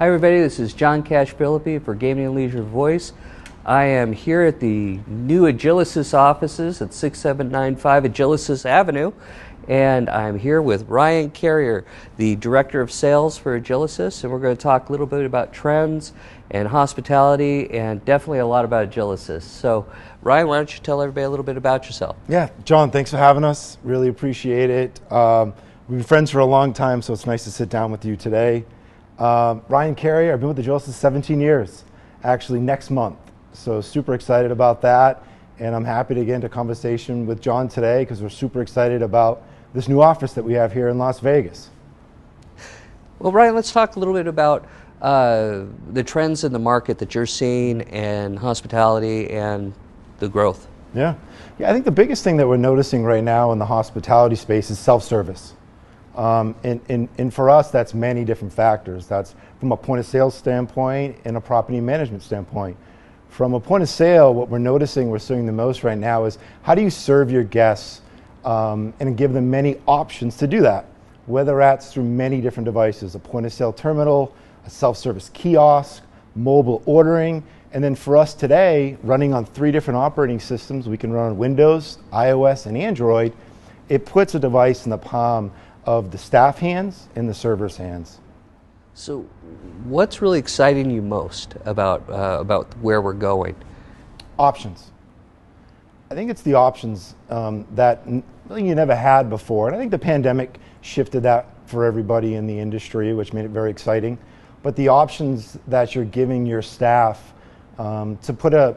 Hi everybody, this is John Cash Filippe for Gaming and Leisure Voice. I am here at the new Agilysys offices at 6795 Agilysys Avenue, and I'm here with Ryan Carrier, the Director of Sales for Agilysys, and we're going to talk a little bit about trends and hospitality and definitely a lot about Agilysys. So Ryan, why don't you tell everybody a little bit about yourself? Yeah, John, thanks for having us. Really appreciate it. We've been friends for a long time, so it's nice to sit down with you today. Ryan Carrier, I've been with Agilysys 17 years, actually next month. So super excited about that. And I'm happy to get into conversation with John today because we're super excited about this new office that we have here in Las Vegas. Well, Ryan, let's talk a little bit about the trends in the market that you're seeing and hospitality and the growth. Yeah, I think the biggest thing that we're noticing right now in the hospitality space is self-service. And for us, that's many different factors. That's from a point of sale standpoint and a property management standpoint. From a point of sale, what we're seeing the most right now is how do you serve your guests and give them many options to do that, whether that's through many different devices, a point of sale terminal, a self-service kiosk, mobile ordering, and then for us today, running on 3 different operating systems, we can run on Windows, iOS, and Android. It puts a device in the palm of the staff hands and the server's hands. So what's really exciting you most about where we're going? Options. I think it's the options that really you never had before. And I think the pandemic shifted that for everybody in the industry, which made it very exciting. But the options that you're giving your staff to put an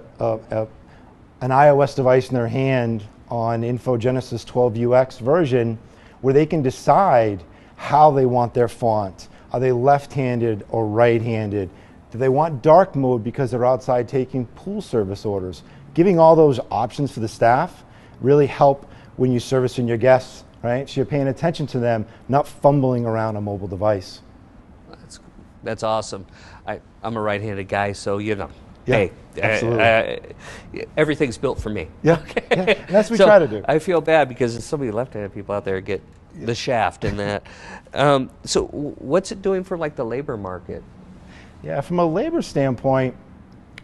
iOS device in their hand on InfoGenesis 12UX version, where they can decide how they want their font. Are they left-handed or right-handed? Do they want dark mode because they're outside taking pool service orders? Giving all those options for the staff really help when you're servicing your guests, right? So you're paying attention to them, not fumbling around a mobile device. That's awesome. I'm a right-handed guy, so you know. Yeah, hey, absolutely. Everything's built for me. Yeah, okay? Yeah. And that's what we try to do. I feel bad because there's so many left-handed people out there get the shaft in that. So what's it doing for like the labor market? Yeah, from a labor standpoint,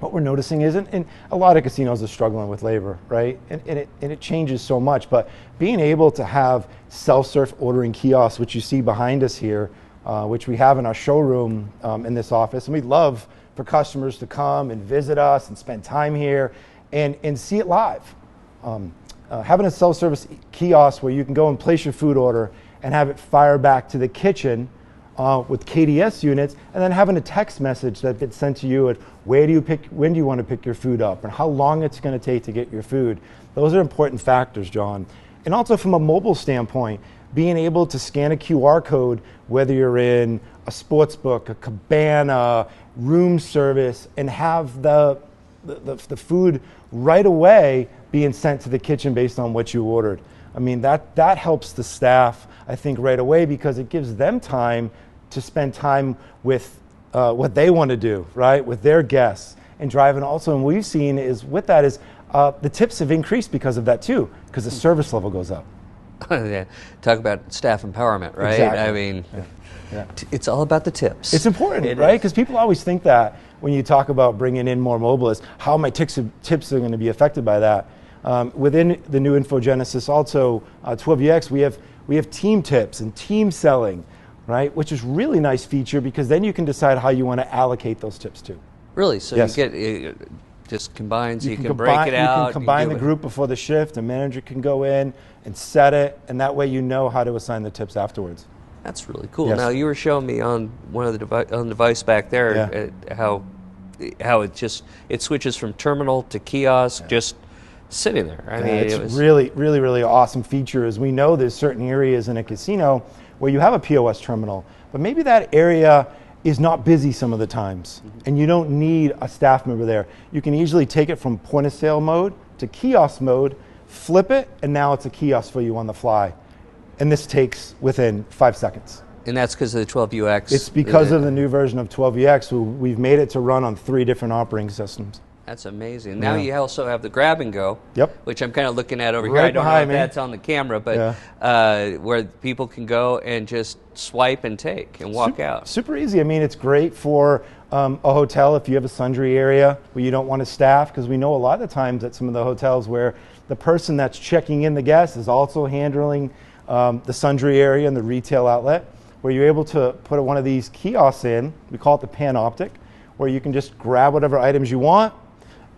what we're noticing is, and a lot of casinos are struggling with labor, right? And it changes so much, but being able to have self-serve ordering kiosks, which you see behind us here, which we have in our showroom in this office, and we'd love for customers to come and visit us and spend time here and see it live. Having a self-service kiosk where you can go and place your food order and have it fire back to the kitchen with KDS units, and then having a text message that gets sent to you at when do you want to pick your food up and how long it's going to take to get your food. Those are important factors, John. And also from a mobile standpoint, being able to scan a QR code, whether you're in a sports book, a cabana, room service, and have the food right away being sent to the kitchen based on what you ordered. I mean, that helps the staff, I think, right away because it gives them time to spend time with what they want to do, right, with their guests and driving. Also, and what we've seen is with that is the tips have increased because of that too, because the service level goes up. Yeah. Talk about staff empowerment, right? Exactly. I mean, yeah. It's all about the tips. It's important, right? Because people always think that when you talk about bringing in more mobilists, how my tips are going to be affected by that. Within the new InfoGenesis, also 12UX, we have team tips and team selling, right? Which is really nice feature because then you can decide how you want to allocate those tips to. Really? So yes. You get just combines. You can break it out. You can combine the group before the shift. A manager can go in and set it, and that way you know how to assign the tips afterwards. That's really cool. Yes. Now you were showing me on one of the device back there how it switches from terminal to kiosk just sitting there. I mean, it's really awesome feature. As we know, there's certain areas in a casino where you have a POS terminal, but maybe that area is not busy some of the times, and you don't need a staff member there. You can easily take it from point of sale mode to kiosk mode, flip it, and now it's a kiosk for you on the fly. And this takes within 5 seconds. And that's because of the 12UX? It's because of the new version of 12UX. We've made it to run on 3 different operating systems. That's amazing. Now you also have the grab and go, which I'm kind of looking at over here. I don't know if that's on the camera, but where people can go and just swipe and take and walk out. Super easy. I mean, it's great for a hotel if you have a sundry area where you don't want to staff, because we know a lot of the times at some of the hotels where the person that's checking in the guest is also handling the sundry area and the retail outlet, where you're able to put one of these kiosks in. We call it the Panoptic, where you can just grab whatever items you want.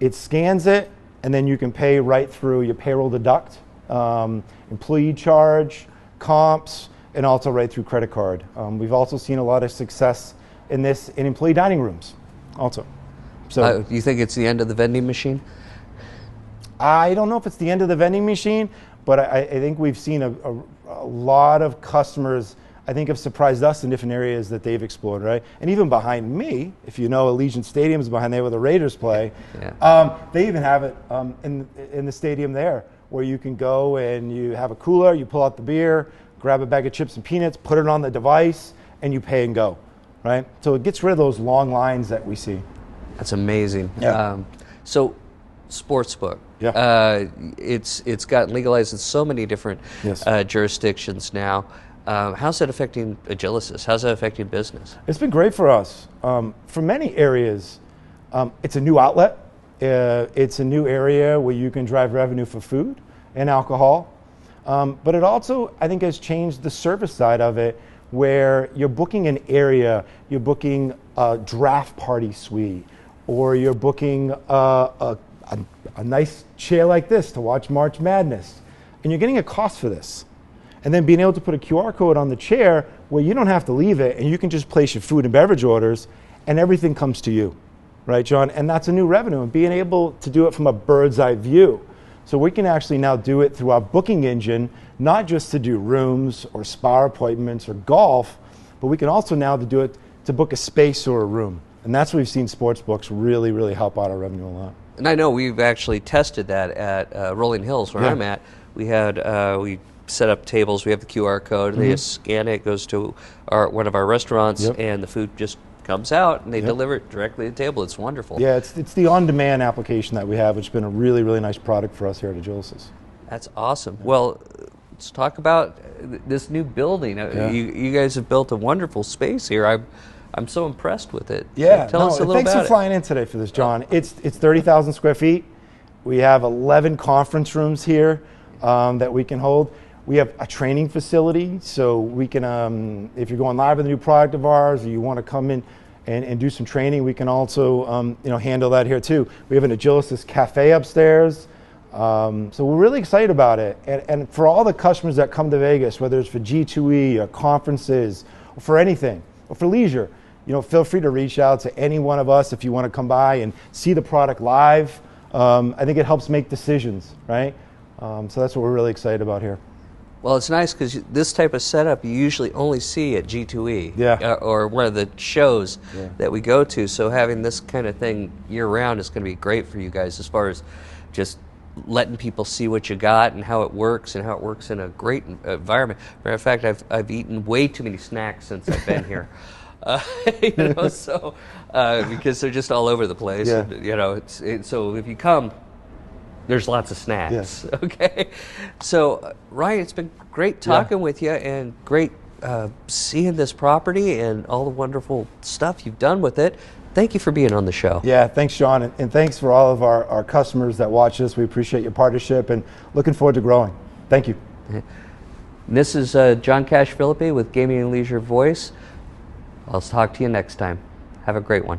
It scans it, and then you can pay right through your payroll deduct, employee charge, comps, and also right through credit card. We've also seen a lot of success in this in employee dining rooms also. So, you think it's the end of the vending machine? I don't know if it's the end of the vending machine, but I think we've seen a lot of customers, I think, have surprised us in different areas that they've explored, right? And even behind me, if you know, Allegiant Stadium's behind there where the Raiders play, they even have it in the stadium there, where you can go and you have a cooler, you pull out the beer, grab a bag of chips and peanuts, put it on the device, and you pay and go, right? So it gets rid of those long lines that we see. That's amazing. So, sportsbook. It's gotten legalized in so many different jurisdictions now. How's that affecting Agilysys? How's that affecting business? It's been great for us. For many areas, it's a new outlet. It's a new area where you can drive revenue for food and alcohol. But it also, I think, has changed the service side of it, where you're booking an area, you're booking a draft party suite, or you're booking a nice chair like this to watch March Madness, and you're getting a cost for this. And then being able to put a QR code on the chair where you don't have to leave it, and you can just place your food and beverage orders, and everything comes to you, right, John? And that's a new revenue, and being able to do it from a bird's eye view. So we can actually now do it through our booking engine, not just to do rooms or spa appointments or golf, but we can also now do it to book a space or a room. And that's where we've seen sports books really, really help out our revenue a lot. And I know we've actually tested that at Rolling Hills, where I'm at. We had we set up tables. We have the QR code, and they just scan it. It goes to one of our restaurants, and the food just comes out, and they deliver it directly to the table. It's wonderful. Yeah, it's the on-demand application that we have, which has been a really, really nice product for us here at Agilysys. That's awesome. Well, let's talk about this new building. You guys have built a wonderful space here. I'm so impressed with it. Yeah, tell us a little thanks about for flying in today for this, John. It's 30,000 square feet. We have 11 conference rooms here that we can hold. We have a training facility, so we can, if you're going live with a new product of ours, or you want to come in and do some training, we can also handle that here too. We have an Agilysys cafe upstairs. So we're really excited about it. And for all the customers that come to Vegas, whether it's for G2E or conferences or for anything, or for leisure, feel free to reach out to any one of us if you want to come by and see the product live. I think it helps make decisions, right? So that's what we're really excited about here. Well, it's nice because this type of setup you usually only see at G2E or one of the shows that we go to. So having this kind of thing year-round is going to be great for you guys as far as just letting people see what you got and how it works in a great environment. Matter of fact, I've eaten way too many snacks since I've been here. Because they're just all over the place. And, so if you come, there's lots of snacks. Okay, so Ryan, it's been great talking with you, and great seeing this property and all the wonderful stuff you've done with it. Thank you for being on the show. Yeah, thanks, Sean, and thanks for all of our customers that watch us. We appreciate your partnership and looking forward to growing. Thank you. This is John Filippe with Gaming and Leisure Voice. I'll talk to you next time. Have a great one.